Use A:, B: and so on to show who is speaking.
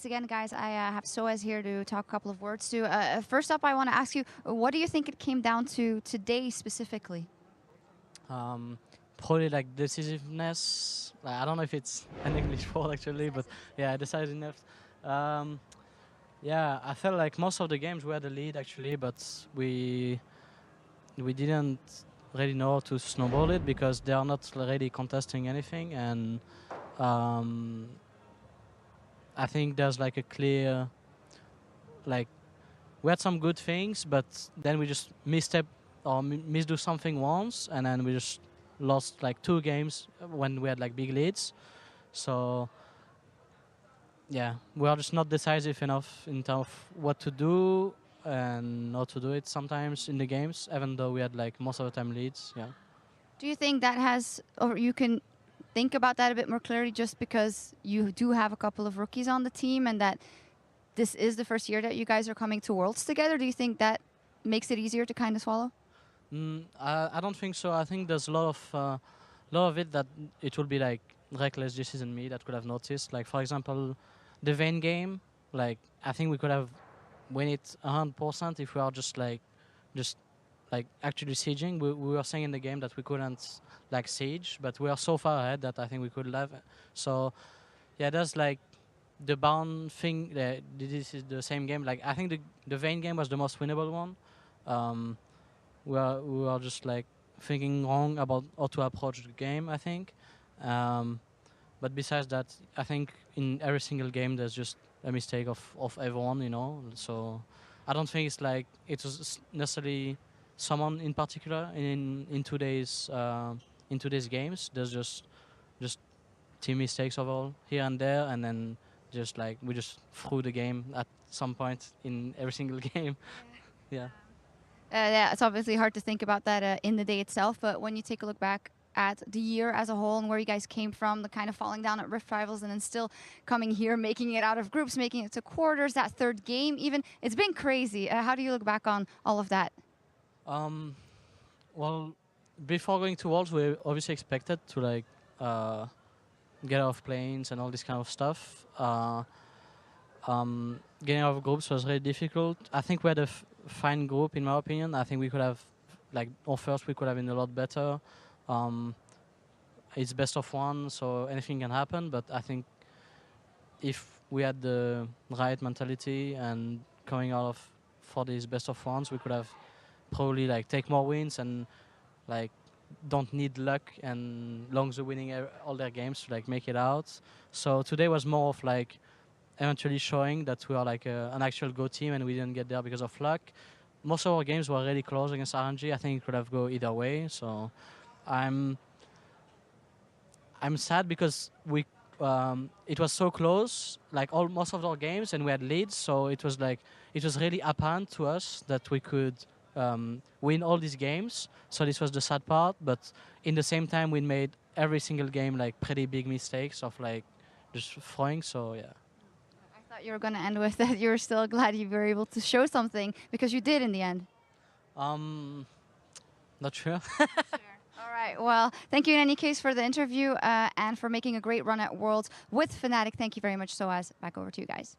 A: Again, guys, I have Soaz here to talk a couple of words to. First up, I want to ask you, what do you think it came down to today specifically?
B: Um, Probably like decisiveness. I don't know if it's an English word actually, but yeah, decisiveness. Um, yeah, I felt like most of the games we had the lead actually, but we didn't really know how to snowball it because they are not really contesting anything, and um, I think there's like a clear like we had some good things, but then we just misstep or misdo something once, and then we just lost like 2 games when we had like big leads. So yeah, we are just not decisive enough in terms of what to do and not to do it sometimes in the games, even though we had like most of the time leads. Yeah.
A: Do you think that has, or you can think about that a bit more clearly just because you do have a couple of rookies on the team and that this is the first year that you guys are coming to Worlds together? Do you think that makes it easier to kind of swallow?
B: I don't think so. I think there's a lot of it that it will be like Rekkles, Jesiz, and me that could have noticed. Like for example, the Vayne game. Like I think we could have win it 100% if we are just like actually sieging. We were saying in the game that we couldn't like siege, but we are so far ahead that I think we could have. So yeah, there's like the bound thing. This is the same game. Like I think the Vayne game was the most winnable one. Um, we are just like thinking wrong about how to approach the game, I think. Um, but besides that, I think in every single game there's just a mistake of everyone, you know. So I don't think it's like it was necessarily someone in particular in today's games. There's just team mistakes overall here and there, and then just like we just threw the game at some point in every single game. Yeah.
A: Yeah, it's obviously hard to think about that in the day itself, but when you take a look back at the year as a whole and where you guys came from, the kind of falling down at Rift Rivals and then still coming here, making it out of groups, making it to quarters, that third game even, it's been crazy. How do you look back on all of that?
B: Um, well, before going to Worlds, we obviously expected to like get off planes and all this kind of stuff. Getting out of groups was really difficult. I think we had a fine group, in my opinion. I think we could have, like, or first we could have been a lot better. It's best of one, so anything can happen. But I think if we had the right mentality and coming out of for these best of ones, we could have probably like take more wins and like don't need luck and longs winning all their games to like make it out. So today was more of like eventually showing that we are like an actual Go team and we didn't get there because of luck. Most of our games were really close against RNG. I think it could have go either way. So I'm sad because it was so close, like most of our games, and we had leads. So it was really apparent to us that we could win all these games. So this was the sad part. But in the same time, we made every single game like pretty big mistakes of like just throwing. So yeah.
A: I thought you were going to end with that you're still glad you were able to show something because you did in the end.
B: Not sure.
A: All right. Well, thank you in any case for the interview and for making a great run at Worlds with Fnatic. Thank you very much, Soaz. Back over to you guys.